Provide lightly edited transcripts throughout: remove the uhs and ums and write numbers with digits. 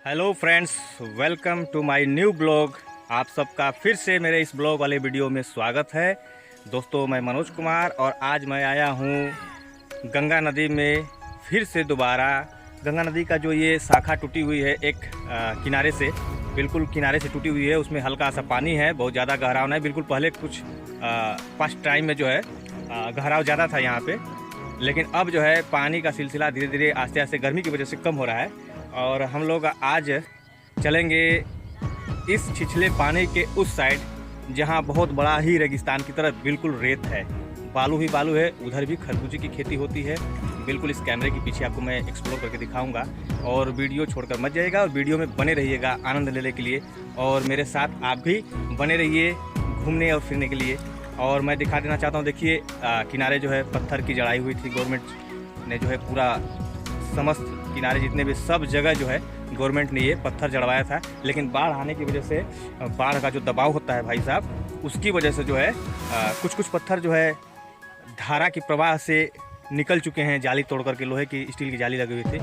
Hello friends, welcome to my new blog. आप सबका फिर से मेरे इस ब्लॉग वाले वीडियो में स्वागत है। दोस्तों, मैं मनोज कुमार और आज मैं आया हूँ गंगा नदी में फिर से दोबारा। गंगा नदी का जो ये शाखा टूटी हुई है एक किनारे से, बिल्कुल किनारे से टूटी हुई है। उसमें हल्का सा पानी है, बहुत ज़्यादा गहराव नहीं। बिल्कुल पहले कुछ फर्स्ट टाइम में जो है गहराव ज़्यादा था यहाँ पे, लेकिन अब जो है पानी का सिलसिला धीरे धीरे आस्ते आस्ते गर्मी की वजह से कम हो रहा है। और हम लोग आज चलेंगे इस छिछले पानी के उस साइड जहाँ बहुत बड़ा ही रेगिस्तान की तरह बिल्कुल रेत है, बालू ही बालू है। उधर भी खरबूजे की खेती होती है। बिल्कुल इस कैमरे के पीछे आपको मैं एक्सप्लोर करके दिखाऊंगा और वीडियो छोड़कर मत जाइएगा और वीडियो में बने रहिएगा आनंद लेने के लिए। और मेरे साथ आप भी बने रहिए घूमने और फिरने के लिए। और मैं दिखा देना चाहता हूँ, देखिए किनारे जो है पत्थर की जड़ाई हुई थी। गवर्नमेंट ने जो है पूरा समस्त किनारे जितने भी सब जगह जो है गवर्नमेंट ने ये पत्थर जड़वाया था, लेकिन बाढ़ आने की वजह से, बाढ़ का जो दबाव होता है भाई साहब, उसकी वजह से जो है कुछ कुछ पत्थर जो है धारा की प्रवाह से निकल चुके हैं। जाली तोड़ करके, लोहे की स्टील की जाली लगी हुई थी।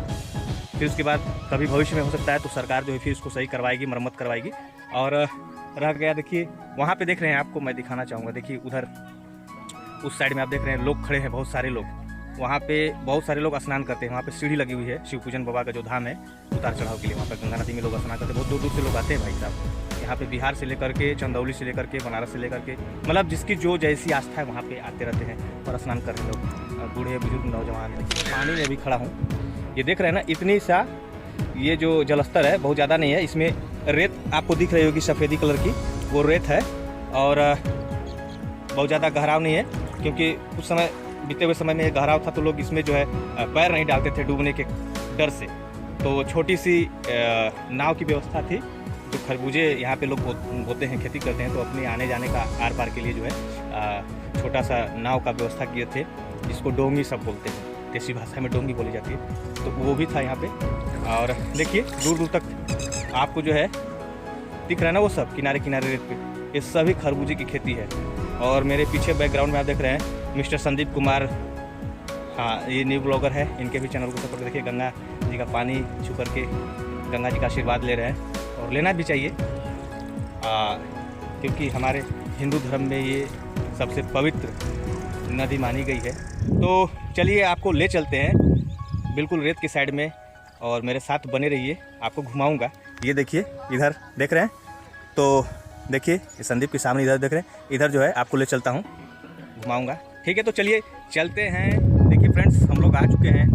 फिर उसके बाद कभी भविष्य में हो सकता है तो सरकार जो है फिर उसको सही करवाएगी, मरम्मत करवाएगी। और रह गया, देखिए वहाँ पे देख रहे हैं, आपको मैं दिखाना चाहूँगा। देखिए उधर उस साइड में आप देख रहे हैं लोग खड़े हैं, बहुत सारे लोग। वहाँ पे बहुत सारे लोग स्नान करते हैं। वहाँ पे सीढ़ी लगी हुई है, शिव पूजन बाबा का जो धाम है, उतार चढ़ाव के लिए। वहाँ पे गंगा नदी में लोग स्नान करते हैं। बहुत दूर दूर से लोग आते हैं भाई साहब। यहाँ पे बिहार से लेकर के, चंदौली से लेकर के, बनारस से लेकर के, मतलब जिसकी जो जैसी आस्था है वहाँ पे आते रहते हैं और स्नान कर रहे हैं लोग, बूढ़े बुजुर्ग नौजवान। पानी में भी खड़ा हूँ, ये देख रहे हैं ना, इतनी सा ये जो जलस्तर है बहुत ज़्यादा नहीं है। इसमें रेत आपको दिख रही होगी सफ़ेदी कलर की, वो रेत है। और बहुत ज़्यादा गहराव नहीं है, क्योंकि उस समय बीते हुए समय में गहराव था तो लोग इसमें जो है पैर नहीं डालते थे डूबने के डर से। तो छोटी सी नाव की व्यवस्था थी। जो खरबूजे यहाँ पे लोग बोते हैं, खेती करते हैं, तो अपने आने जाने का आर पार के लिए जो है छोटा सा नाव का व्यवस्था किए थे, जिसको डोंगी सब बोलते हैं, देसी भाषा में डोंगी बोली जाती है। तो वो भी था यहाँ पे। और देखिए दूर दूर तक आपको जो है दिख रहा है ना, वो सब किनारे किनारे रेत पे, ये सभी खरबूजे की खेती है। और मेरे पीछे बैकग्राउंड में आप देख रहे हैं मिस्टर संदीप कुमार, हाँ ये न्यू ब्लॉगर है। इनके भी चैनल को सपोर्ट, देखिए गंगा जी का पानी छू करके गंगा जी का आशीर्वाद ले रहे हैं, और लेना भी चाहिए, क्योंकि हमारे हिंदू धर्म में ये सबसे पवित्र नदी मानी गई है। तो चलिए आपको ले चलते हैं बिल्कुल रेत के साइड में, और मेरे साथ बने रहिए, आपको घुमाऊँगा। ये देखिए इधर देख रहे हैं, तो देखिए ये संदीप के सामने इधर देख रहे हैं, इधर जो है आपको ले चलता हूँ, घुमाऊँगा। ठीक है, तो चलिए चलते हैं। देखिए फ्रेंड्स, हम लोग आ चुके हैं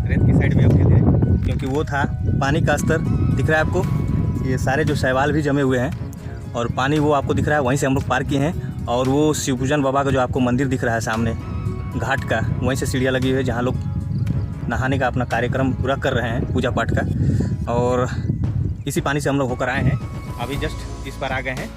रेत की साइड में अब धीरे, क्योंकि वो था पानी का स्तर दिख रहा है आपको, ये सारे जो शैवाल भी जमे हुए हैं और पानी वो आपको दिख रहा है, वहीं से हम लोग पार किए हैं। और वो शिव पूजन बाबा का जो आपको मंदिर दिख रहा है सामने घाट का, वहीं से सीढ़ियाँ लगी हुई है जहाँ लोग नहाने का अपना कार्यक्रम पूरा कर रहे हैं, पूजा पाठ का। और इसी पानी से हम लोग होकर आए हैं, अभी जस्ट इस पर आ गए हैं।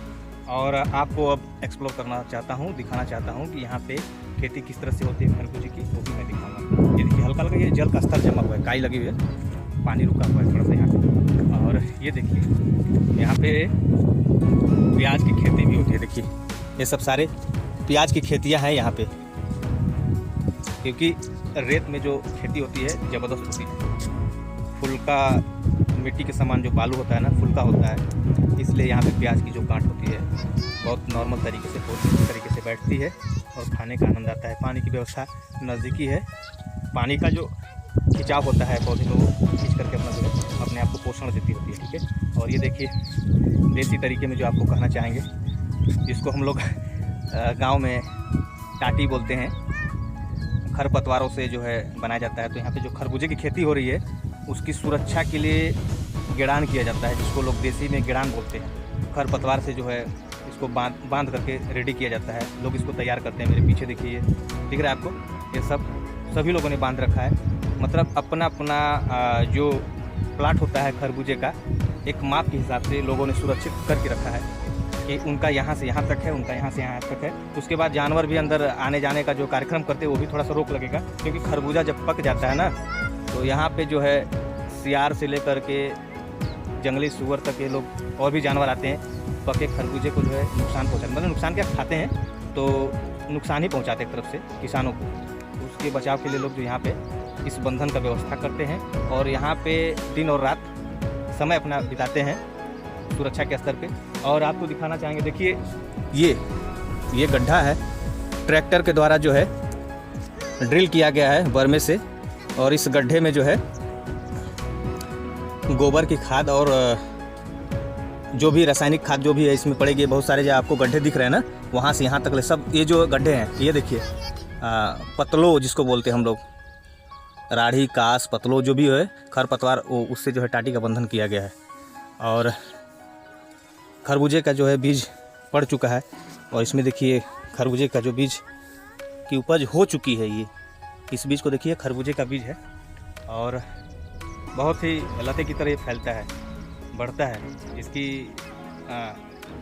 और आपको अब एक्सप्लोर करना चाहता हूँ, दिखाना चाहता हूँ कि यहाँ पे खेती किस तरह से होती है खरबूजे की, वो भी मैं दिखाऊंगा। ये देखिए हल्का हल्का ये जल का स्तर जमा हुआ है, काई लगी हुई है, पानी रुका हुआ है थोड़ा सा यहाँ पे। और ये देखिए यहाँ पे प्याज की खेती भी होती है। देखिए ये सब सारे प्याज की खेतियाँ हैं यहाँ पे, क्योंकि रेत में जो खेती होती है ज़बरदस्त होती है। फुल्का मिट्टी के समान जो बालू होता है ना, फुल्का होता है, इसलिए यहाँ पे प्याज की जो गांठ होती है बहुत नॉर्मल तरीके से, बहुत तरीके से बैठती है और खाने का आनंद आता है। पानी की व्यवस्था नज़दीकी है। पानी का जो खिंचाव होता है पौधे में, वो खींच करके अपना जो है अपने आप को पोषण देती होती है। ठीक है, और ये देखिए देसी तरीके में जो आपको कहना चाहेंगे, जिसको हम लोग गाँव में टाटी बोलते हैं, खरपतवारों से जो है बनाया जाता है। तो यहाँ पे जो खरबूजे की खेती हो रही है उसकी सुरक्षा के लिए गेड़ान किया जाता है, जिसको लोग देसी में गेड़ान बोलते हैं। खरपतवार से जो है इसको बांध करके रेडी किया जाता है। लोग इसको तैयार करते हैं। मेरे पीछे देखिए ये दिख रहा है आपको, ये सभी लोगों ने बांध रखा है। मतलब अपना अपना जो प्लाट होता है खरबूजे का, एक माप के हिसाब से लोगों ने सुरक्षित करके रखा है कि उनका यहाँ से यहाँ तक है, उनका यहाँ से यहाँ तक है। उसके बाद जानवर भी अंदर आने जाने का जो कार्यक्रम करते हैं वो भी थोड़ा सा रोक लगेगा, क्योंकि खरबूजा जब पक जाता है ना, तो यहाँ पे जो है सियार से लेकर के जंगली सूअर तक ये लोग और भी जानवर आते हैं, पके खरबूजे को जो है नुकसान पहुँचाते, मतलब नुकसान क्या खाते हैं, तो नुकसान ही पहुँचाते एक तरफ से किसानों को। उसके बचाव के लिए लोग जो यहाँ पे इस बंधन का व्यवस्था करते हैं। और यहाँ पे दिन और रात समय अपना बिताते हैं सुरक्षा के स्तर पे। और आपको दिखाना चाहेंगे, देखिए ये गड्ढा है, ट्रैक्टर के द्वारा जो है ड्रिल किया गया है बर्मे से, और इस गड्ढे में जो है गोबर की खाद और जो भी रासायनिक खाद जो भी है इसमें पड़ेगी। बहुत सारे जो आपको गड्ढे दिख रहे हैं ना, वहाँ से यहाँ तक ले सब ये जो गड्ढे हैं, ये देखिए पतलो जिसको बोलते हैं हम लोग, राढ़ी कास पतलो जो भी है खरपतवार, वो उससे जो है टाटी का बंधन किया गया है। और खरबूजे का जो है बीज पड़ चुका है, और इसमें देखिए खरबूजे का जो बीज की उपज हो चुकी है, ये इस बीज को देखिए खरबूजे का बीज है, और बहुत ही लते की तरह फैलता है, बढ़ता है। इसकी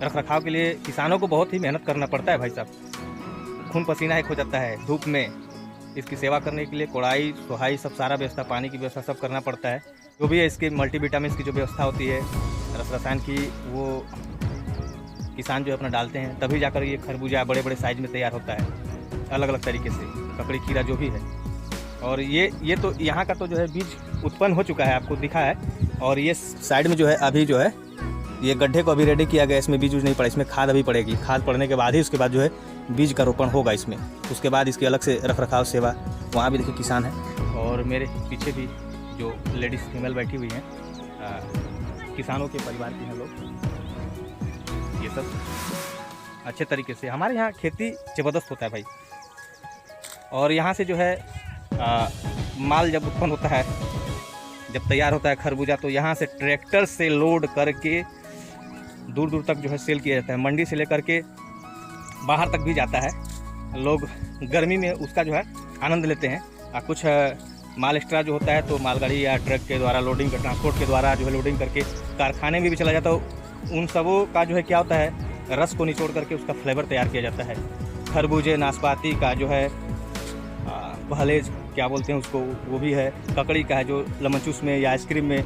रख रखाव के लिए किसानों को बहुत ही मेहनत करना पड़ता है भाई साहब, खून पसीना एक हो जाता है धूप में। इसकी सेवा करने के लिए कोड़ाई सुहाई सब सारा व्यवस्था, पानी की व्यवस्था सब करना पड़ता है। जो भी है इसके मल्टीविटामिन की जो व्यवस्था होती है रसायन की, वो किसान जो अपना डालते हैं, तभी जाकर ये खरबूजा बड़े बड़े साइज में तैयार होता है अलग अलग तरीके से, ककड़ी खीरा जो भी है। और ये तो यहाँ का तो जो है बीज उत्पन्न हो चुका है, आपको दिखा है। और ये साइड में जो है अभी जो है ये गड्ढे को अभी रेडी किया गया, इसमें बीज नहीं पड़ा, इसमें खाद अभी पड़ेगी। खाद पड़ने के बाद ही उसके बाद जो है बीज का रोपण होगा इसमें। उसके बाद इसकी अलग से रख रखाव सेवा, वहाँ भी देखिए किसान है, और मेरे पीछे भी जो लेडीज़ फीमेल बैठी हुई हैं, किसानों के परिवार की हैं लोग। ये सब अच्छे तरीके से हमारे यहाँ खेती ज़बरदस्त होता है भाई। और यहाँ से जो है माल जब उत्पन्न होता है, जब तैयार होता है खरबूजा, तो यहाँ से ट्रैक्टर से लोड करके दूर दूर तक जो है सेल किया जाता है। मंडी से लेकर के बाहर तक भी जाता है। लोग गर्मी में उसका जो है आनंद लेते हैं। कुछ माल एक्स्ट्रा जो होता है तो मालगाड़ी या ट्रक के द्वारा लोडिंग, ट्रांसपोर्ट के द्वारा जो है लोडिंग करके कारखाने में भी चला जाता है। उन सबों का जो है क्या होता है, रस को निचोड़ करके उसका फ्लेवर तैयार किया जाता है। खरबूजे नाशपाती का जो है पहलेज क्या बोलते हैं उसको, वो भी है। ककड़ी का है जो लेमन जूस में या आइसक्रीम में,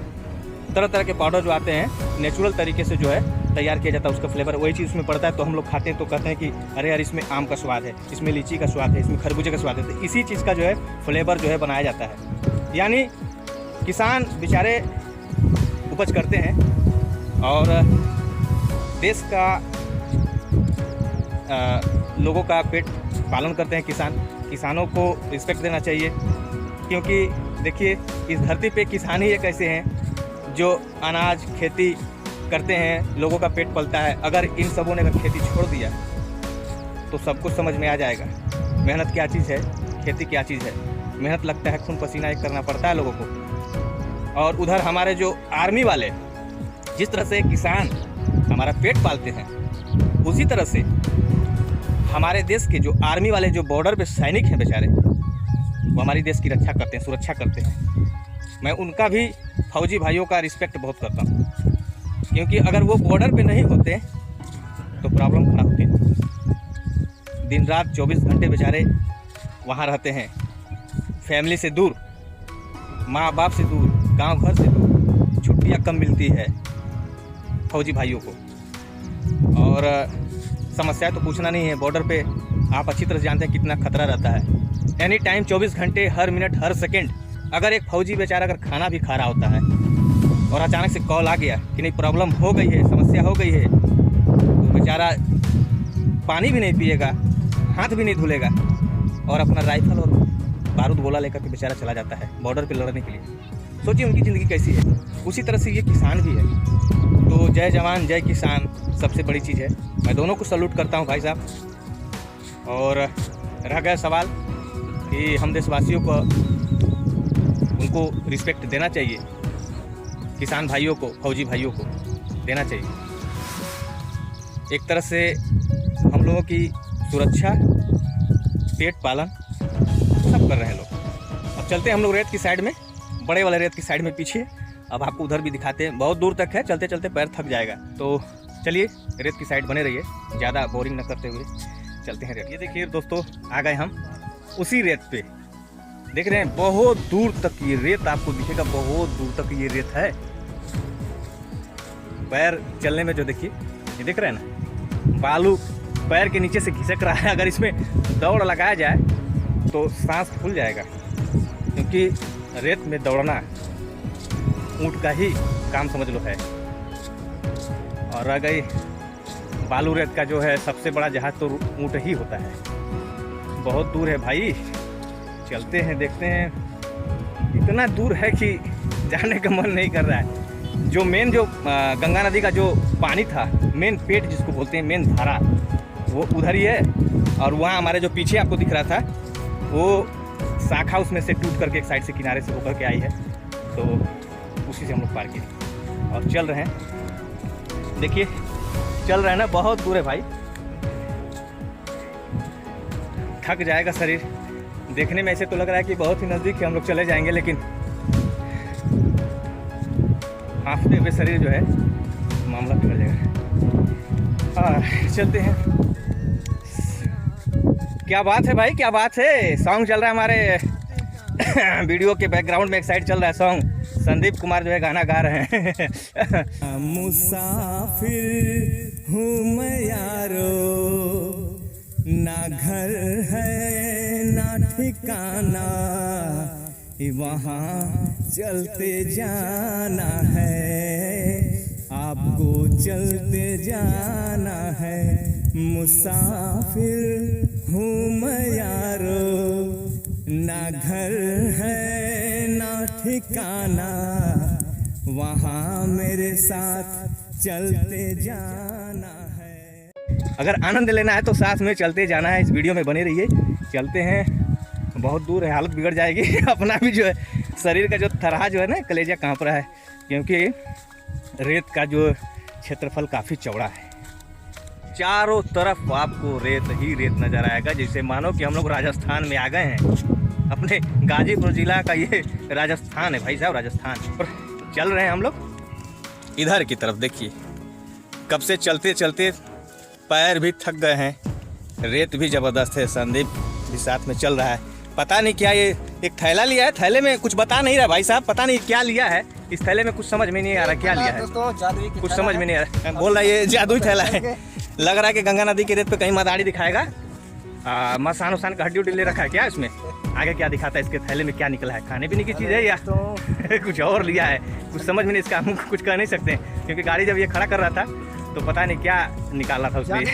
तरह तरह के पाउडर जो आते हैं नेचुरल तरीके से जो है तैयार किया जाता है। उसका फ्लेवर वही चीज़ उसमें पड़ता है, तो हम लोग खाते हैं तो कहते हैं कि अरे यार इसमें आम का स्वाद है, इसमें लीची का स्वाद है, इसमें खरबूजे का स्वाद है। तो इसी चीज़ का जो है फ्लेवर जो है बनाया जाता है। यानी किसान बेचारे उपज करते हैं और देश का लोगों का पेट पालन करते हैं किसान। किसानों को रिस्पेक्ट देना चाहिए, क्योंकि देखिए इस धरती पे किसान ही एक ऐसे हैं जो अनाज खेती करते हैं, लोगों का पेट पलता है। अगर इन सबों ने अगर खेती छोड़ दिया तो सब कुछ समझ में आ जाएगा, मेहनत क्या चीज़ है, खेती क्या चीज़ है। मेहनत लगता है, खून पसीना एक करना पड़ता है लोगों को। और उधर हमारे जो आर्मी वाले, जिस तरह से किसान हमारा पेट पालते हैं, उसी तरह से हमारे देश के जो आर्मी वाले जो बॉर्डर पे सैनिक हैं बेचारे, वो हमारी देश की रक्षा करते हैं, सुरक्षा करते हैं। मैं उनका भी, फौजी भाइयों का रिस्पेक्ट बहुत करता हूँ, क्योंकि अगर वो बॉर्डर पे नहीं होते तो प्रॉब्लम खड़ा होती है। दिन रात 24 घंटे बेचारे वहाँ रहते हैं, फैमिली से दूर, माँ बाप से दूर, गांव घर से दूर। छुट्टियाँ कम मिलती है फौजी भाइयों को। और समस्या तो पूछना नहीं है, बॉर्डर पे आप अच्छी तरह से जानते हैं कितना खतरा रहता है। एनी टाइम 24 घंटे, हर मिनट, हर सेकंड। अगर एक फौजी बेचारा अगर खाना भी खा रहा होता है और अचानक से कॉल आ गया कि नहीं प्रॉब्लम हो गई है, समस्या हो गई है, तो बेचारा पानी भी नहीं पिएगा, हाथ भी नहीं धुलेगा, और अपना राइफल और बारूद गोला लेकर के बेचारा चला जाता है बॉर्डर पे लड़ने के लिए। सोचिए उनकी ज़िंदगी कैसी है। उसी तरह से ये किसान भी है। तो जय जवान जय किसान सबसे बड़ी चीज़ है। मैं दोनों को सल्यूट करता हूँ भाई साहब। और रह गया सवाल कि हम देशवासियों को उनको रिस्पेक्ट देना चाहिए, किसान भाइयों को, फौजी भाइयों को देना चाहिए। एक तरह से हम लोगों की सुरक्षा, पेट पालन सब कर रहे हैं लोग। अब चलते हैं हम लोग रेत की साइड में, बड़े वाले रेत की साइड में पीछे। अब आपको उधर भी दिखाते हैं, बहुत दूर तक है, चलते चलते पैर थक जाएगा। तो चलिए रेत की साइड बने रहिए, ज़्यादा बोरिंग न करते हुए चलते हैं रेत। ये देखिए दोस्तों, आ गए हम उसी रेत पे। देख रहे हैं बहुत दूर तक ये रेत आपको दिखेगा, बहुत दूर तक ये रेत है। पैर चलने में जो देखिए, ये देख रहे हैं ना, बालू पैर के नीचे से खिसक रहा है। अगर इसमें दौड़ लगाया जाए तो सांस फूल जाएगा, क्योंकि रेत में दौड़ना ऊँट का ही काम समझ लो है। और रह गई बालू रेत का जो है सबसे बड़ा जहाज तो ऊँट ही होता है। बहुत दूर है भाई, चलते हैं देखते हैं। इतना दूर है कि जाने का मन नहीं कर रहा है। जो मेन जो गंगा नदी का जो पानी था, मेन पेट जिसको बोलते हैं, मेन धारा, वो उधर ही है। और वहाँ हमारे जो पीछे आपको दिख रहा था वो शाखा उसमें से टूट करके एक साइड से किनारे से होकर के आई है, तो उसी से हम लोग पार किए और चल रहे हैं। देखिए चल रहे हैं ना, बहुत दूर है भाई, थक जाएगा शरीर। देखने में ऐसे तो लग रहा है कि बहुत ही नज़दीक है, हम लोग चले जाएंगे, लेकिन हाफते हुए शरीर जो है मामला बिगड़ जाएगा। चलते हैं। क्या बात है भाई, क्या बात है। सॉन्ग चल रहा है हमारे वीडियो के बैकग्राउंड में, एक साइड चल रहा है सॉन्ग। संदीप कुमार जो है गाना गा रहे हैं। मुसाफिर हूँ मैं यारो, ना घर है ना ठिकाना, वहाँ चलते जाना है, आपको चलते जाना है। मुसाफिर हूँ मैं यारो, ना घर है ना ठिकाना, वहाँ मेरे साथ चलते जाना है। अगर आनंद लेना है तो साथ में चलते जाना है। इस वीडियो में बने रहिए। चलते हैं, बहुत दूर है, हालत बिगड़ जाएगी। अपना भी जो है शरीर का जो थरहा जो है ना, कलेजा कांप रहा है, क्योंकि रेत का जो क्षेत्रफल काफ़ी चौड़ा है। चारों तरफ आपको रेत ही रेत नज़र आएगा, जैसे मानो कि हम लोग राजस्थान में आ गए हैं। अपने गाजीपुर जिला का ये राजस्थान है भाई साहब, राजस्थान। और चल रहे हैं हम लोग इधर की तरफ। देखिए कब से चलते चलते पैर भी थक गए हैं, रेत भी ज़बरदस्त है। संदीप भी साथ में चल रहा है। पता नहीं क्या ये एक थैला लिया है, थैले में कुछ बता नहीं रहा भाई साहब, पता नहीं क्या लिया है इस थैले में, कुछ समझ में नहीं आ रहा क्या लिया है, कुछ समझ में नहीं आ रहा। बोल रहा है ये जादुई थैला है। लग रहा है कि गंगा नदी के रेत पे कहीं मदारी दिखाएगा। मसान उसान का हड्डी उड्डी ले रखा है क्या इसमें, आगे क्या दिखाता है इसके थैले में, क्या निकला है, खाने पीने की चीज़ है या कुछ और लिया है, कुछ समझ में नहीं। इसका हम कुछ कह नहीं सकते, क्योंकि गाड़ी जब ये खड़ा कर रहा था तो पता नहीं क्या निकाला था उसमें।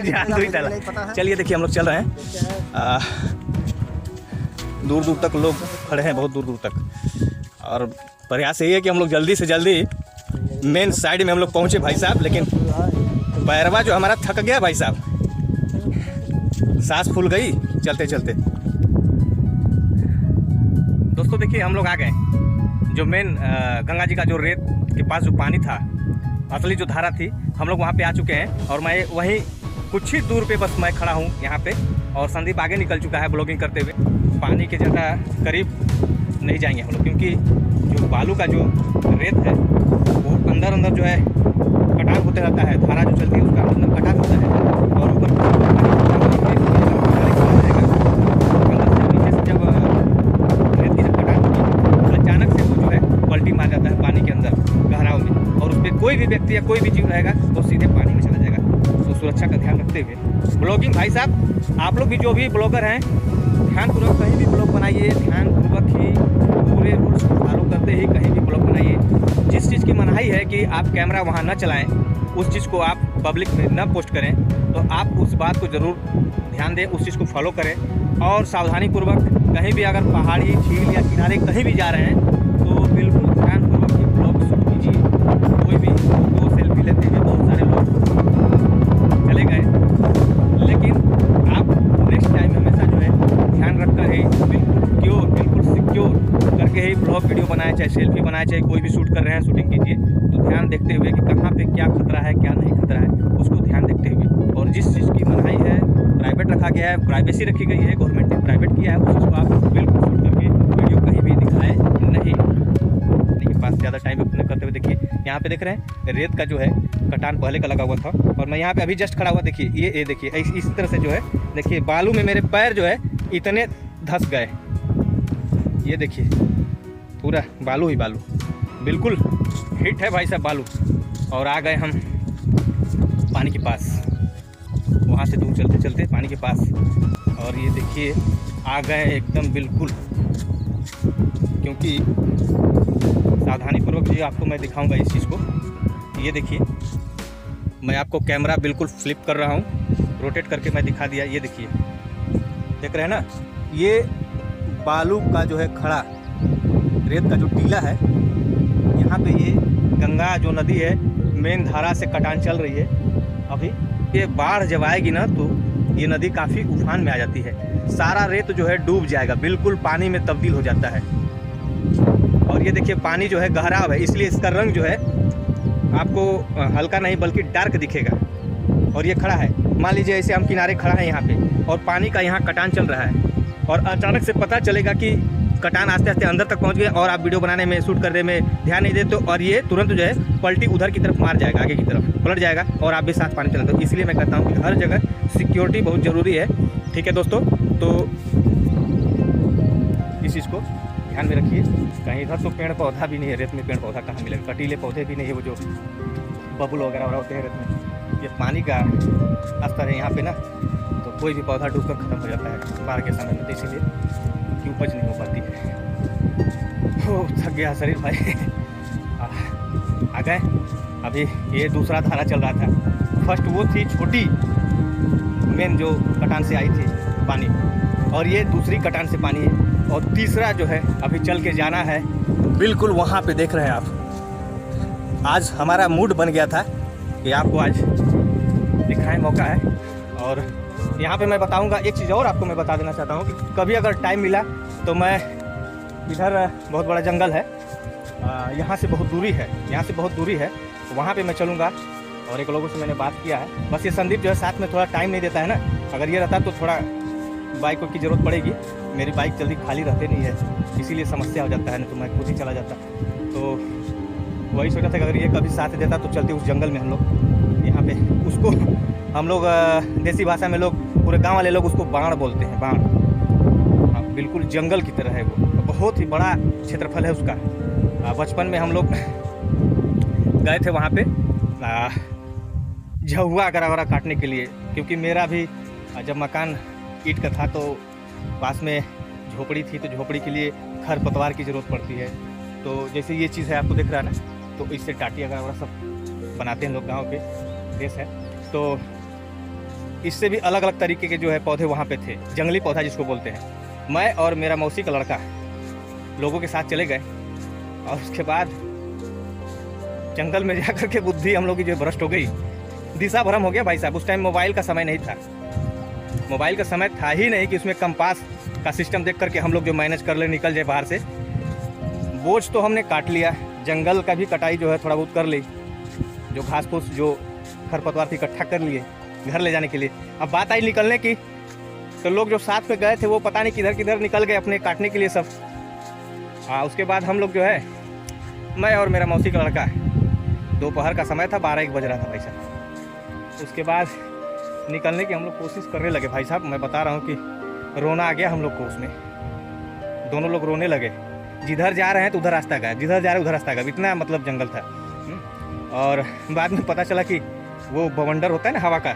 जादुई थैला। चलिए देखिए हम लोग चल रहे हैं। दूर दूर तक लोग खड़े हैं, बहुत दूर दूर तक। और प्रयास यही है कि हम लोग जल्दी से जल्दी मेन साइड में हम लोग पहुँचे भाई साहब, लेकिन पैरवा जो हमारा थक गया भाई साहब, सांस फूल गई चलते चलते। दोस्तों देखिए हम लोग आ गए, जो मेन गंगा जी का जो रेत के पास जो पानी था, असली जो धारा थी, हम लोग वहाँ पे आ चुके हैं। और मैं वहीं कुछ ही दूर पे बस मैं खड़ा हूँ यहाँ पे, और संदीप आगे निकल चुका है ब्लॉगिंग करते हुए। पानी के ज़्यादा करीब नहीं जाएंगे हम लोग, क्योंकि जो बालू का जो रेत है वो अंदर अंदर जो है कटाव होते रहता है, धारा जो चलती है उसका अंदर कटाव होता है, और ऊपर नीचे से जब रेत की जब कटाव होगी तो अचानक से वो जो है पलटी मार जाता है पानी के अंदर गहराव में, और उस पर कोई भी व्यक्ति या कोई भी जीव रहेगा तो सीधे पानी में चला जाएगा। तो सुरक्षा का ध्यान रखते हुए ब्लॉगिंग, भाई साहब आप लोग भी जो भी ब्लॉगर हैं, ध्यानपूर्वक कहीं भी ब्लॉग बनाइए, ध्यानपूर्वक ही पूरे रूल्स को फॉलो करते ही कहीं भी ब्लॉग बनाइए। जिस चीज़ की मनाही है कि आप कैमरा वहाँ न चलाएं, उस चीज़ को आप पब्लिक में न पोस्ट करें, तो आप उस बात को ज़रूर ध्यान दें, उस चीज़ को फॉलो करें। और सावधानीपूर्वक कहीं भी अगर पहाड़ी, झील या किनारे कहीं भी जा रहे हैं तो बिल्कुल ध्यानपूर्वक ही ब्लॉग शूट कीजिए। कोई भी दो सेल्फी लेते हुए बहुत सारे लोग चले गए, लेकिन आप नेक्स्ट टाइम हमेशा जो है ध्यान रखकर ही बिल्कुल सिक्योर करके ही ब्लॉग वीडियो बनाए, चाहे सेल्फी बनाए, चाहे कोई भी शूट कर रहे हैं शूटिंग कीजिए, तो ध्यान देखते हुए कि कहाँ पे क्या खतरा है क्या नहीं खतरा है, उसको ध्यान देखते हुए। और जिस चीज़ की मनाही है, प्राइवेट रखा गया है, प्राइवेसी रखी गई है, गवर्नमेंट ने प्राइवेट किया है, उस चीज़ को आप बिल्कुल शूट करके वीडियो कहीं भी दिखाएँ नहीं। अपने के पास ज़्यादा टाइम अपने करते हुए देखिए यहाँ पे देख रहे हैं रेत का जो है कटान पहले का लगा हुआ था, और मैं यहाँ पे अभी जस्ट खड़ा हुआ। देखिए ये देखिए इस तरह से जो है, देखिए बालू में मेरे पैर जो है इतने धंस गए, ये देखिए पूरा बालू ही बालू, बिल्कुल हिट है भाई साहब बालू। और आ गए हम पानी के पास, वहाँ से दूर चलते चलते पानी के पास, और ये देखिए आ गए एकदम बिल्कुल, क्योंकि सावधानीपूर्वक ये आपको मैं दिखाऊंगा इस चीज़ को। ये देखिए, मैं आपको कैमरा बिल्कुल फ्लिप कर रहा हूँ, रोटेट करके मैं दिखा दिया। ये देखिए, देख रहे हैं ना, ये बालू का जो है खड़ा रेत का जो टीला है, यहाँ पे ये गंगा जो नदी है मेन धारा से कटान चल रही है। अभी ये बाढ़ जब आएगी ना तो ये नदी काफ़ी उफान में आ जाती है, सारा रेत जो है डूब जाएगा, बिल्कुल पानी में तब्दील हो जाता है। और ये देखिए पानी जो है गहराव है, इसलिए इसका रंग जो है आपको हल्का नहीं बल्कि डार्क दिखेगा। और ये खड़ा है, मान लीजिए ऐसे हम किनारे खड़ा है यहाँ पे और पानी का यहाँ कटान चल रहा है, और अचानक से पता चलेगा कि कटान आस्ते आस्ते अंदर तक पहुँच गया और आप वीडियो बनाने में, शूट करने में ध्यान नहीं देते, और ये तुरंत जो है पलटी उधर की तरफ मार जाएगा, आगे की तरफ पलट जाएगा और आप भी साथ पानी चला। तो इसलिए मैं कहता हूँ कि हर जगह सिक्योरिटी बहुत ज़रूरी है। ठीक है दोस्तों, तो इस चीज़ को ध्यान में रखिए। कहीं इधर तो पेड़ पौधा भी नहीं है, रेत में पेड़ पौधा कहाँ मिलेगा, कटीले पौधे भी नहीं है, वो जो बबुल वगैरह होते हैं रेत में। ये पानी का स्तर है यहाँ पे ना, तो कोई भी पौधा डूब कर ख़त्म हो जाता है बाढ़ के समय में, तो इसीलिए की उपज नहीं हो पाती है। हो थक गया शरीर भाई। आ गए। अभी ये दूसरा धारा चल रहा था, फर्स्ट वो थी छोटी मेन जो कटान से आई थी पानी, और ये दूसरी कटान से पानी है, और तीसरा जो है अभी चल के जाना है बिल्कुल वहाँ पे। देख रहे हैं आप, आज हमारा मूड बन गया था कि आपको आज दिखाएं, मौका है। और यहाँ पे मैं बताऊँगा एक चीज़ और आपको मैं बता देना चाहता हूँ कि कभी अगर टाइम मिला तो मैं इधर बहुत बड़ा जंगल है, यहाँ से बहुत दूरी है, यहाँ से बहुत दूरी है, तो वहाँ पे मैं चलूँगा। और एक लोगों से मैंने बात किया है, बस ये संदीप जो है साथ में थोड़ा टाइम नहीं देता है ना, अगर ये रहता तो थोड़ा बाइक की ज़रूरत पड़ेगी, मेरी बाइक जल्दी खाली रहते नहीं है, इसीलिए समस्या हो जाता है, ना तो मैं खुद ही चला जाता। तो वही सोचा था कि अगर ये कभी साथ देता तो चलते उस जंगल में हम लोग, यहाँ पे उसको हम लोग देसी भाषा में लोग, पूरे गांव वाले लोग उसको बाण बोलते हैं, बाण। हाँ, बिल्कुल जंगल की तरह है वो, बहुत ही बड़ा क्षेत्रफल है उसका। बचपन में हम लोग गए थे वहाँ पे झहुआ वगैरह काटने के लिए, क्योंकि मेरा भी जब मकान ईंट का था तो पास में झोपड़ी थी, तो झोपड़ी के लिए खरपतवार की ज़रूरत पड़ती है। तो जैसे ये चीज़ है आपको दिख रहा है ना, तो इससे टाटी वगैरह सब बनाते हैं लोग, गांव के देश है। तो इससे भी अलग अलग तरीके के जो है पौधे वहाँ पे थे, जंगली पौधा जिसको बोलते हैं। मैं और मेरा मौसी का लड़का लोगों के साथ चले गए, और उसके बाद जंगल में जाकर के बुद्धि हम लोग की जो भ्रष्ट हो गई, दिशा भ्रम हो गया भाई साहब। उस टाइम मोबाइल का समय नहीं था, मोबाइल का समय था ही नहीं कि उसमें कंपास का सिस्टम देख करके हम लोग जो मैनेज कर ले, निकल जाए बाहर से। बोझ तो हमने काट लिया, जंगल का भी कटाई जो है थोड़ा बहुत कर ली, जो घास फूस जो खरपतवार थी इकट्ठा कर लिए घर ले जाने के लिए। अब बात आई निकलने की, तो लोग जो साथ में गए थे वो पता नहीं किधर किधर निकल गए अपने काटने के लिए सब। उसके बाद हम लोग जो है, मैं और मेरा मौसी का लड़का, दोपहर का समय था, 12-1 बज रहा था भाई साहब। उसके बाद निकलने की हम लोग कोशिश करने लगे भाई साहब, मैं बता रहा हूँ कि रोना आ गया हम लोग को उसमें, दोनों लोग रोने लगे। जिधर जा रहे हैं तो उधर रास्ता गया, जिधर जा रहे हैं उधर रास्ता गया, इतना मतलब जंगल था। और बाद में पता चला कि वो बवंडर होता है ना हवा का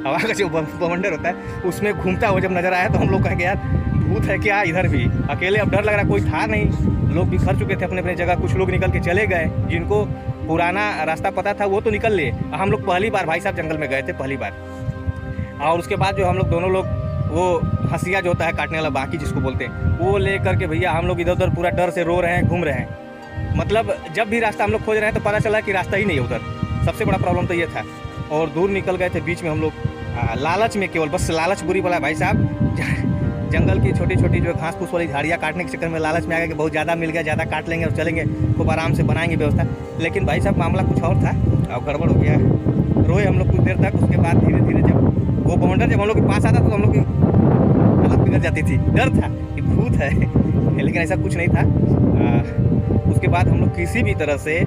हवा का जो बवंडर होता है उसमें घूमता हुआ जब नज़र आया तो हम लोग कहेंगे यार भूत है क्या इधर भी। अकेले अब डर लग रहा, कोई था नहीं, लोग बिखर चुके थे अपने अपने जगह, कुछ लोग निकल के चले गए, जिनको पुराना रास्ता पता था वो तो निकल लिए। हम लोग पहली बार भाई साहब जंगल में गए थे, पहली बार। और उसके बाद जो हम लोग दोनों लोग वो हंसिया जो होता है काटने वाला बाकी जिसको बोलते हैं, वो ले करके भैया हम लोग इधर उधर पूरा डर से रो रहे हैं, घूम रहे हैं। मतलब जब भी रास्ता हम लोग खोज रहे हैं तो पता चला कि रास्ता ही नहीं है उधर, सबसे बड़ा प्रॉब्लम तो ये था। और दूर निकल गए थे, बीच में हम लोग लालच में, केवल बस लालच बुरी वाला भाई साहब। जंगल की छोटी छोटी जो घास फूस वाली झाड़ियाँ काटने के चक्कर में लालच में आ गया कि बहुत ज़्यादा मिल गया, ज़्यादा काट लेंगे और चलेंगे, खूब आराम से बनाएंगे व्यवस्था। लेकिन भाई साहब मामला कुछ और था और गड़बड़ हो गया। रोए हम लोग कुछ देर तक, उसके बाद धीरे धीरे जब वो बवंडर जब हम लोग के पास आता तो हम लोग की हालत बिगड़ जाती थी, डर था कि भूत है लेकिन ऐसा कुछ नहीं था। उसके बाद हम लोग किसी भी तरह से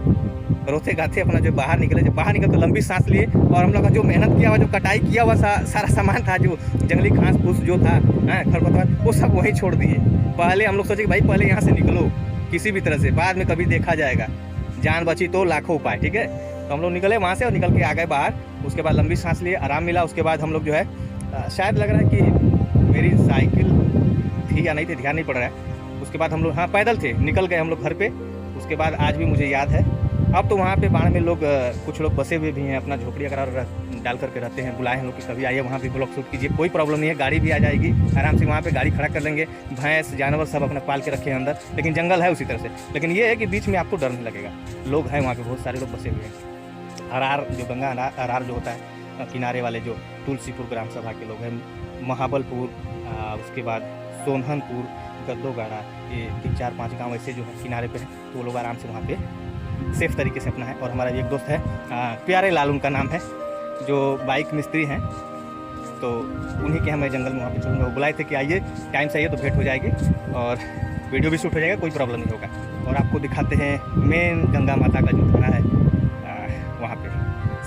रोते गाते अपना जो बाहर निकले, जब बाहर निकल तो लंबी सांस लिए, और हम लोग का जो मेहनत किया हुआ, जो कटाई किया हुआ सारा सामान था, जो जंगली घास फूस जो था, खरपतवार, वो सब वहीं छोड़ दिए। पहले हम लोग सोचे कि भाई पहले यहाँ से निकलो किसी भी तरह से, बाद में कभी देखा जाएगा, जान बची तो लाखों उपाय, ठीक है। तो हम लोग निकले वहाँ से और निकल के आ गए बाहर। उसके बाद लंबी सांस लिए, आराम मिला। उसके बाद हम लोग जो है शायद लग रहा है कि मेरी साइकिल थी या नहीं थी, ध्यान नहीं पड़ रहा है। उसके बाद हम लोग पैदल थे, निकल गए हम लोग घर पे। उसके बाद आज भी मुझे याद है। अब तो वहाँ पे बाढ़ में लोग कुछ लोग बसे हुए भी हैं, अपना झोपड़ी अगर डाल करके रहते हैं। बुलाए हैं लोग कि कभी आइए वहाँ भी ब्लॉग शूट कीजिए, कोई प्रॉब्लम नहीं है, गाड़ी भी आ जाएगी आराम से। वहाँ पे गाड़ी खड़ा कर लेंगे, भैंस जानवर सब अपना पाल के रखे हैं अंदर, लेकिन जंगल है उसी तरह से। लेकिन ये है कि बीच में आपको डर नहीं लगेगा, लोग हैं वहाँ पे, बहुत सारे लोग बसे हुए हैं। अरार जो गंगा अरार जो होता है किनारे वाले, जो तुलसीपुर ग्राम सभा के लोग हैं, महाबलपुर, उसके बाद सोनहनपुर, गद्दोगाड़ा, ये 3-4-5 गांव ऐसे जो है किनारे पे हैं, तो वो लोग आराम से वहाँ पे सेफ तरीके से अपना है। और हमारा एक दोस्त है प्यारे लाल उनका नाम है, जो बाइक मिस्त्री हैं, तो उन्हीं के मैं जंगल में वहाँ पे चलूँगा। वो बुलाए थे कि आइए, टाइम से आइए तो भेंट हो जाएगी और वीडियो भी शूट हो जाएगा, कोई प्रॉब्लम नहीं होगा। और आपको दिखाते हैं मेन गंगा माता का जो थाना है वहाँ पे।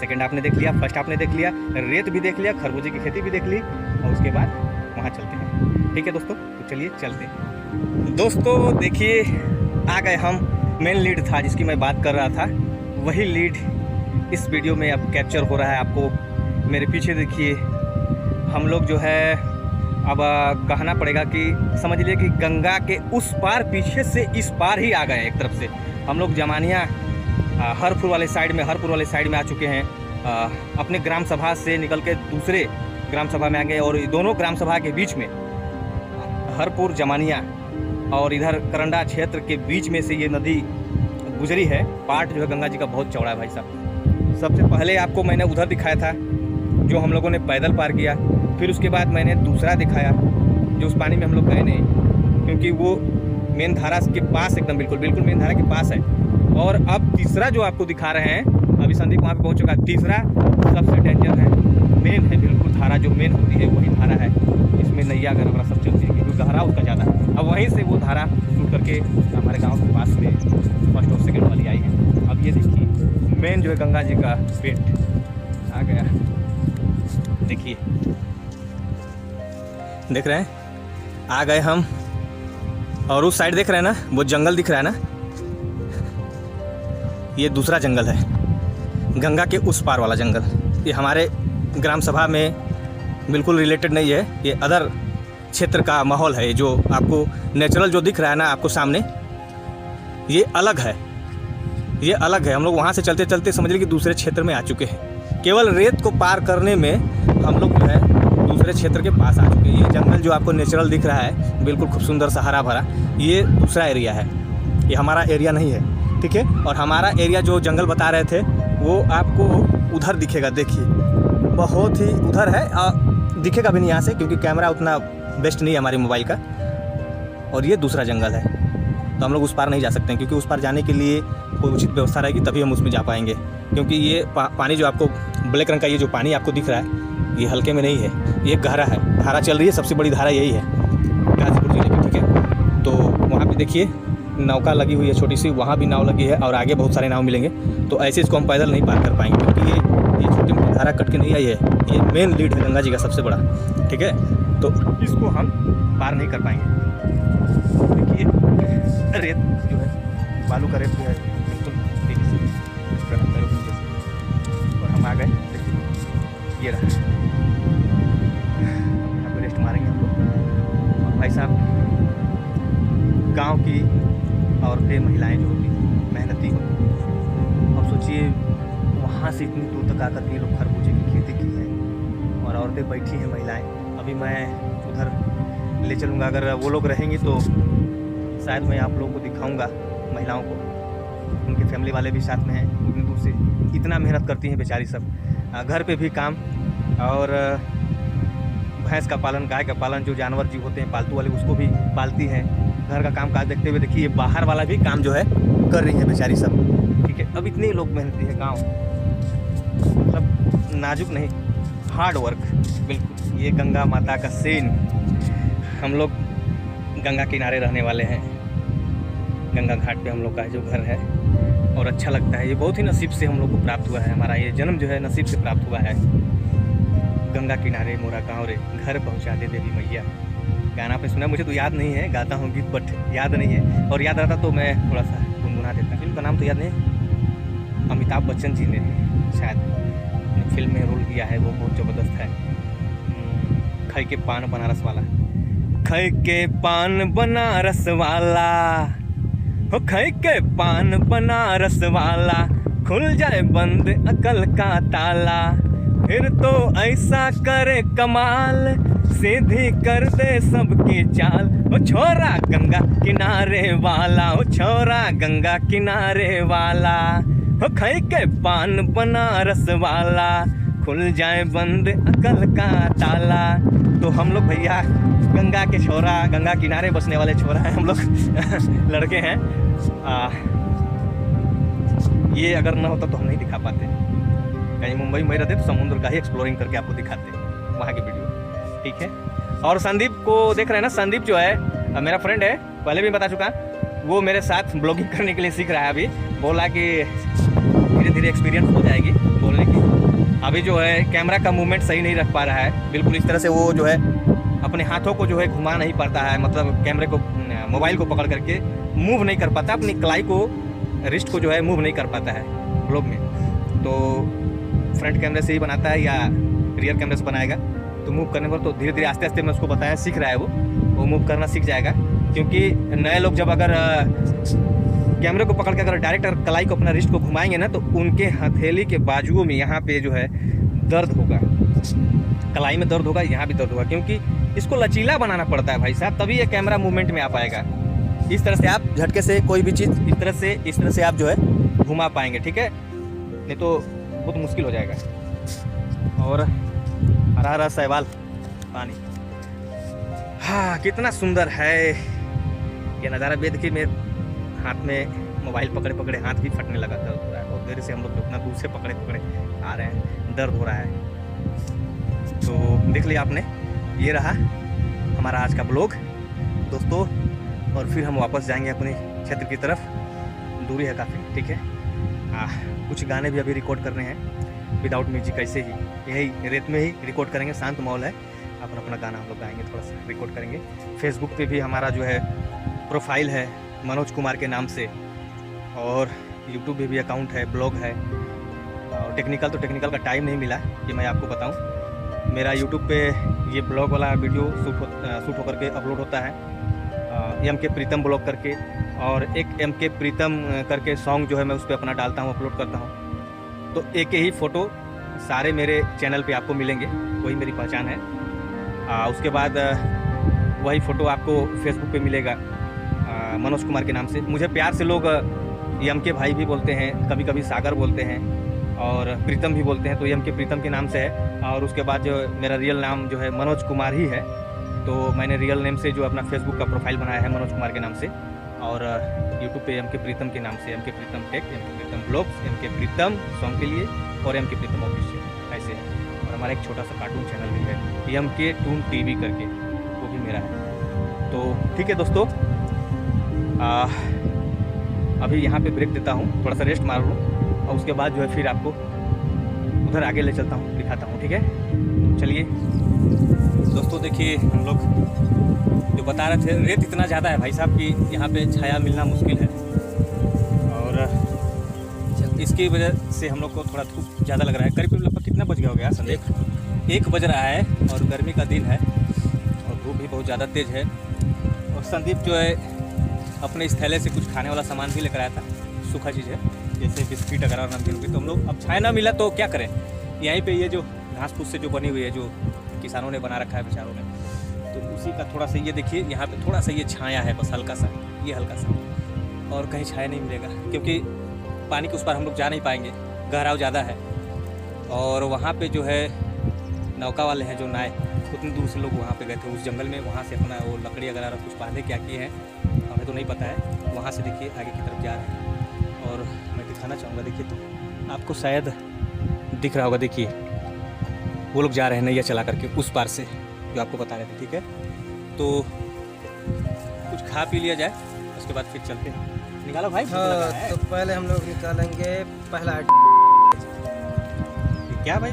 सेकंड आपने देख लिया, फर्स्ट आपने देख लिया, रेत भी देख लिया, खरबूजे की खेती भी देख ली, और उसके बाद वहाँ चलते हैं। ठीक है दोस्तों, तो चलिए चलते हैं। दोस्तों देखिए, आ गए हम। मेन लीड था जिसकी मैं बात कर रहा था, वही लीड इस वीडियो में अब कैप्चर हो रहा है। आपको मेरे पीछे देखिए, हम लोग जो है अब कहना पड़ेगा कि समझ लिए कि गंगा के उस पार पीछे से इस पार ही आ गए। एक तरफ से हम लोग जमानिया हरपुर वाले साइड में आ चुके हैं। अपने ग्राम सभा से निकल के दूसरे ग्राम सभा में आ गए, और दोनों ग्राम सभा के बीच में हरपुर जमानिया और इधर करंडा क्षेत्र के बीच में से ये नदी गुजरी है। पार्ट जो है गंगा जी का बहुत चौड़ा है भाई साहब। सबसे पहले आपको मैंने उधर दिखाया था जो हम लोगों ने पैदल पार किया, फिर उसके बाद मैंने दूसरा दिखाया जो उस पानी में हम लोग गए नहीं, क्योंकि वो मेन धारा के पास एकदम बिल्कुल मेन धारा के पास है। और अब तीसरा जो आपको दिखा रहे हैं, अभी संदीप वहाँ पे पहुँच चुका है। तीसरा सबसे डेंजर है, मेन है बिल्कुल धारा जो मेन होती है वही धारा है। इसमें नैया गरबरा सब चलती है, क्योंकि गहरा उसका ज़्यादा है। अब वहीं से वो धारा टूट करके हमारे गांव के पास में फर्स्ट और सेकंड वाली आई है। अब ये देखिए मेन जो है गंगा जी का पेट आ गया, देखिए, देख रहे हैं, आ गए हम। और उस साइड देख रहे हैं ना, वो जंगल दिख रहा है ना, ये दूसरा जंगल है, गंगा के उस पार वाला जंगल। ये हमारे ग्राम सभा में बिल्कुल रिलेटेड नहीं है, ये अदर क्षेत्र का माहौल है। जो आपको नेचुरल जो दिख रहा है ना आपको सामने, ये अलग है, ये अलग है। हम लोग वहाँ से चलते चलते समझ लीजिए कि दूसरे क्षेत्र में आ चुके हैं। केवल रेत को पार करने में हम लोग जो है दूसरे क्षेत्र के पास आ चुके हैं। ये जंगल जो आपको नेचुरल दिख रहा है बिल्कुल खूब सुंदर सा हरा भरा, ये दूसरा एरिया है, ये हमारा एरिया नहीं है। ठीक है, और हमारा एरिया जो जंगल बता रहे थे वो आपको उधर दिखेगा, देखिए बहुत ही उधर है, दिखेगा भी नहीं यहाँ से क्योंकि कैमरा उतना बेस्ट नहीं है हमारे मोबाइल का। और ये दूसरा जंगल है, तो हम लोग उस पार नहीं जा सकते हैं, क्योंकि उस पार जाने के लिए कोई उचित व्यवस्था रहेगी तभी हम उसमें जा पाएंगे। क्योंकि ये पानी जो आपको ब्लैक रंग का ये जो पानी आपको दिख रहा है, ये हल्के में नहीं है, ये गहरा है, धारा चल रही है, सबसे बड़ी धारा यही है गाजीपुर जिले की। ठीक है, तो वहाँ पे देखिए नौका लगी हुई है छोटी सी, वहाँ भी नाव लगी है, और आगे बहुत सारे नाव मिलेंगे। तो ऐसे इसको हम पैदल नहीं पार कर पाएंगे, क्योंकि ये छोटी मोटी धारा कट के नहीं आई है, ये मेन लीड है गंगा जी का सबसे बड़ा। ठीक है, तो इसको हम पार नहीं कर पाएंगे। देखिए रेत जो है, बालू का रेत जो है बिल्कुल तेजी से और हम आ गए। देखिए ये रहा, यहाँ पे रेस्ट मारेंगे हम लोग। और भाई साहब, गांव की औरतें महिलाएं जो होती मेहनती होती, अब सोचिए वहाँ से इतनी दूर तक आकर के लोग खरबूजे की खेती की है, और औरतें बैठी हैं महिलाएं। अभी मैं उधर ले चलूँगा, अगर वो लोग रहेंगी तो शायद मैं आप लोगों को दिखाऊंगा महिलाओं को, उनके फैमिली वाले भी साथ में हैं। उतनी दूर से इतना मेहनत करती हैं बेचारी सब, घर पे भी काम, और भैंस का पालन, गाय का पालन, जो जानवर जीव होते हैं पालतू वाले उसको भी पालती हैं। घर का काम काज देखते हुए देखिए बाहर वाला भी काम जो है कर रही है बेचारी सब। ठीक है, अब इतने लोग मेहनती है गाँव, मतलब नाजुक नहीं, हार्ड वर्क बिल्कुल। ये गंगा माता का सीन, हम लोग गंगा किनारे रहने वाले हैं, गंगा घाट पे हम लोग का जो घर है, और अच्छा लगता है। ये बहुत ही नसीब से हम लोग को प्राप्त हुआ है, हमारा ये जन्म जो है नसीब से प्राप्त हुआ है। गंगा किनारे मोरा गाँव रे, घर पहुँचा दे देवी मैया। गाना पे सुना, मुझे तो याद नहीं है, गाता हूँ गीत बट याद नहीं है, और याद रहता तो मैं थोड़ा सा गुनगुना देता। फिल्म का नाम तो याद नहीं, अमिताभ बच्चन जी ने शायद फिल्म में रोल किया है, वो बहुत ज़बरदस्त है। खै के पान बनारस वाला, खै के पान बनारस वाला, हो खाई के पान बनारस वाला, खुल जाए बंद अकल का ताला, फिर तो ऐसा करे कमाल, सीधी कर दे सबकी चाल। ओ छोरा गंगा किनारे वाला, ओ छोरा गंगा किनारे वाला, हो खाई के पान बनारस वाला, खुल जाए बंद अकल का ताला। तो हम लोग भैया गंगा के छोरा, गंगा किनारे बसने वाले छोरा हैं हम लोग लड़के हैं। ये अगर ना होता तो हम नहीं दिखा पाते। कहीं मुंबई में रहते तो समुद्र का ही एक्सप्लोरिंग करके आपको दिखाते वहाँ की वीडियो, ठीक है। और संदीप को देख रहे हैं ना, संदीप जो है मेरा फ्रेंड है, पहले भी बता चुका, वो मेरे साथ ब्लॉगिंग करने के लिए सीख रहा है। अभी बोला कि धीरे धीरे एक्सपीरियंस हो जाएगी बोलने की। अभी जो है कैमरा का मूवमेंट सही नहीं रख पा रहा है, बिल्कुल इस तरह से वो जो है अपने हाथों को जो है घुमा नहीं पाता है, मतलब कैमरे को, मोबाइल को पकड़ करके मूव नहीं कर पाता, अपनी कलाई को, रिस्ट को जो है मूव नहीं कर पाता है ब्लॉग में। तो फ्रंट कैमरे से ही बनाता है या रियर कैमरे से बनाएगा तो मूव करने पर तो धीरे धीरे आस्ते आस्ते मैं उसको बताया, सीख रहा है वो मूव करना सीख जाएगा। क्योंकि नए लोग जब अगर कैमरे को पकड़ के अगर डायरेक्ट अगर कलाई को, अपना रिस्ट को घुमाएंगे ना, तो उनके हथेली के बाजुओं में यहाँ पे जो है दर्द होगा, कलाई में दर्द होगा, यहाँ भी दर्द होगा, क्योंकि इसको लचीला बनाना पड़ता है भाई साहब, तभी ये कैमरा मूवमेंट में आ पाएगा। इस तरह से आप झटके से कोई भी चीज़ इस तरह से आप जो है घुमा पाएंगे, ठीक है, नहीं तो बहुत मुश्किल हो जाएगा। और हरा हरा शैवाल पानी, हाँ कितना सुंदर है ये नज़ारा। देखिए मेरे हाथ में मोबाइल पकड़े पकड़े हाथ भी फटने लगा, दर्द हो रहा है, और देर से हम लोग उतना दूर से पकड़े पकड़े आ रहे हैं, दर्द हो रहा है। तो देख लिया आपने, ये रहा हमारा आज का ब्लॉग दोस्तों। और फिर हम वापस जाएंगे अपने क्षेत्र की तरफ, दूरी है काफ़ी, ठीक है। कुछ गाने भी अभी रिकॉर्ड करने हैं विदाउट म्यूजिक, ऐसे ही यही रेत में ही रिकॉर्ड करेंगे, शांत माहौल है, अपना अपना गाना हम लोग गाएंगे, थोड़ा सा रिकॉर्ड करेंगे। फेसबुक पे भी हमारा जो है प्रोफाइल है मनोज कुमार के नाम से, और यूट्यूब पे भी अकाउंट है, ब्लॉग है। और टेक्निकल का टाइम नहीं मिला कि मैं आपको बताऊं। मेरा यूट्यूब पे ये ब्लॉग वाला वीडियो शूट होकर के अपलोड होता है, MK प्रीतम ब्लॉग करके, और एक MK प्रीतम करके सॉन्ग जो है मैं उस पर अपना डालता हूँ, अपलोड करता हूँ। तो एक ही फ़ोटो सारे मेरे चैनल पे आपको मिलेंगे, वही मेरी पहचान है। उसके बाद वही फ़ोटो आपको फेसबुक पे मिलेगा मनोज कुमार के नाम से। मुझे प्यार से लोग MK भाई भी बोलते हैं, कभी कभी सागर बोलते हैं, और प्रीतम भी बोलते हैं, तो MK प्रीतम के नाम से है। और उसके बाद जो मेरा रियल नाम जो है मनोज कुमार ही है, तो मैंने रियल नेम से जो अपना फेसबुक का प्रोफाइल बनाया है मनोज कुमार के नाम से, और यूट्यूब पे MK प्रीतम के नाम से, MK प्रीतम टेक, MK प्रीतम ब्लॉग्स, MK प्रीतम सॉन्ग के लिए, और MK प्रीतम ऑफिशियल, ऐसे है। और हमारा एक छोटा सा कार्टून चैनल भी है MK टून TV करके, वो भी मेरा है। तो ठीक है दोस्तों, अभी यहाँ पे ब्रेक देता हूँ, थोड़ा सा रेस्ट मार लूँ, और उसके बाद जो है फिर आपको उधर आगे ले चलता हूँ, दिखाता हूँ, ठीक है। तो चलिए दोस्तों, देखिए हम लोग जो बता रहे थे, रेत इतना ज़्यादा है भाई साहब कि यहाँ पे छाया मिलना मुश्किल है, और इसकी वजह से हम लोग को थोड़ा धूप ज़्यादा लग रहा है। करीब लगभग कितना बज गया हो गया संदीप? 1 बज रहा है, और गर्मी का दिन है, और धूप भी बहुत ज़्यादा तेज़ है। और संदीप जो है अपने इस थैले से कुछ खाने वाला सामान भी लेकर आया था, सूखा चीज़ है, जैसे बिस्किट वगैरह और नमकीन भी। तो हम लोग अब छाया ना मिला तो क्या करें, यहीं पे ये जो घास फूस से जो बनी हुई है, जो किसानों ने बना रखा है बेचारों ने, तो उसी का थोड़ा सा ये देखिए, यहाँ पे थोड़ा सा ये छाया है, बस हल्का सा, ये हल्का सा, और कहीं छाया नहीं मिलेगा, क्योंकि पानी के उस पार हम लोग जा नहीं पाएंगे, गहराव ज़्यादा है। और वहाँ पे जो है नौका वाले हैं जो नाय, उतनी दूर से लोग वहाँ पे गए थे उस जंगल में, वहाँ से अपना वो लकड़ी वगैरह कुछ बांधे क्या किए हैं हमें तो नहीं पता है। वहाँ से देखिए आगे की तरफ जा रहे हैं, और मैं दिखाना चाहूँगा, देखिए तो आपको शायद दिख रहा होगा, देखिए वो लोग जा रहे हैं नैया चला करके उस पार से, जो आपको बता रहे थे, ठीक है। तो कुछ खा पी लिया जाए, उसके बाद फिर चलते हैं। निकालो भाई। हाँ, तो पहले हम लोग निकालेंगे पहला क्या भाई,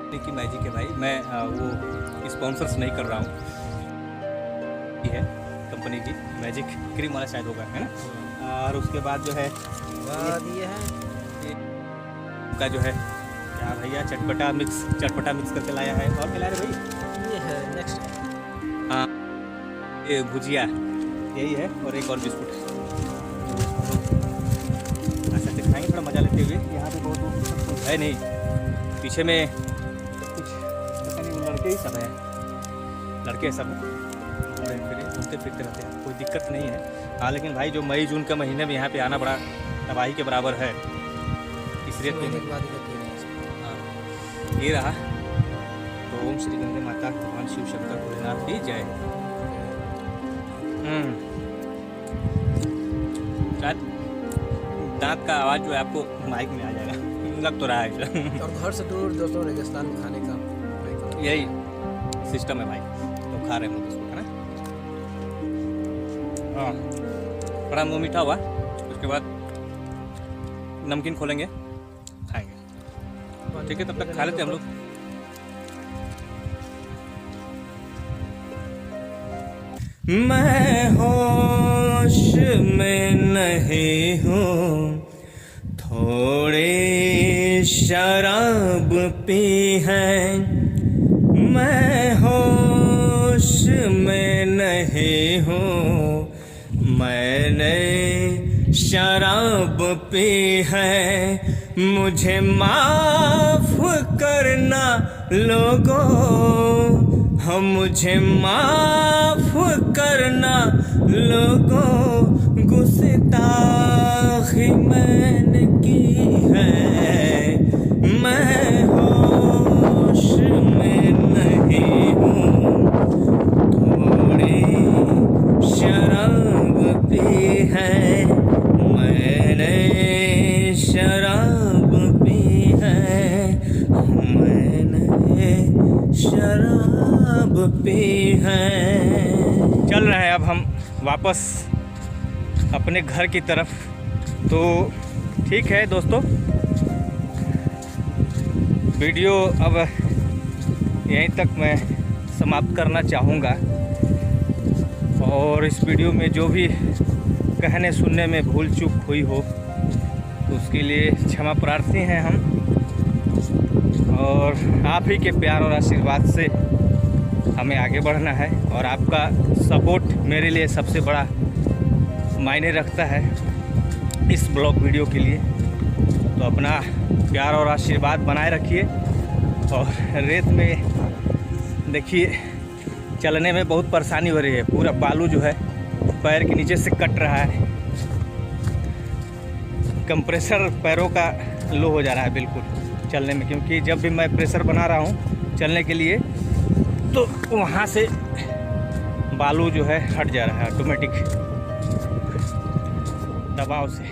मैजिक की मैजिक है भाई, मैं वो स्पॉन्सर्स नहीं कर रहा हूँ, ये है कंपनी की मैजिक क्रीम वाला शायद होगा, है ना। और उसके बाद जो है ये है उनका जो है क्या भैया, चटपटा मिक्स करके लाया है। और क्या ला रहे भाई? ये है नेक्स्ट, हाँ ये भुजिया, यही है और एक और बिस्कुट है। ऐसा से खाएंगे थोड़ा मज़ा लेते हुए। यहाँ पे बहुत कुछ है नहीं, पीछे में कुछ पता नहीं, वो लड़के ही सब हैं, लड़के सब घूमते फिरते रहते हैं, कोई दिक्कत नहीं है। हाँ लेकिन भाई जो मई जून के महीने में यहाँ पे आना बड़ा तबाही के बराबर है। इस रेत महीने में के बाद इधर फिर नहीं आ सकते। हाँ, ये रहा। तो ओम श्री गंगे माता भगवान शिव शंकर भोलेनाथ की जय। शायद दांत का आवाज़ जो है आपको माइक में आ जाएगा, लग तो रहा है। और घर से दूर दोस्तों रेगिस्तान में खाने का यही सिस्टम है भाई, तो खा रहे हैं हम लोग इसको, है ना। हाँ थोड़ा मुँह मीठा हुआ, उसके बाद नमकीन खोलेंगे खाएंगे, ठीक है। तब तक खा लेते हम लोग। मैं होश में नहीं हूँ, थोड़ी शराब पी है। मैं होश में नहीं हूँ, मैंने शराब पी है। मुझे माफ करना लोगों, हम मुझे माफ करना लोगों, गुस्ताखी मैंने की है। मैं होश में नहीं हूँ, थोड़ी शराब पी है। मैंने शराब पी है, मैंने शराब पी है। चल रहे हैं अब हम वापस अपने घर की तरफ। तो ठीक है दोस्तों, वीडियो अब यहीं तक मैं समाप्त करना चाहूँगा। और इस वीडियो में जो भी कहने सुनने में भूल चूक हुई हो तो उसके लिए क्षमा प्रार्थी हैं हम। और आप ही के प्यार और आशीर्वाद से हमें आगे बढ़ना है, और आपका सपोर्ट मेरे लिए सबसे बड़ा मायने रखता है इस ब्लॉग वीडियो के लिए। तो अपना प्यार और आशीर्वाद बनाए रखिए। और रेत में देखिए चलने में बहुत परेशानी हो रही है, पूरा बालू जो है पैर के नीचे से कट रहा है, कंप्रेसर पैरों का लो हो जा रहा है बिल्कुल चलने में। क्योंकि जब भी मैं प्रेशर बना रहा हूँ चलने के लिए तो वहाँ से बालू जो है हट जा रहा है ऑटोमेटिक दबाव से।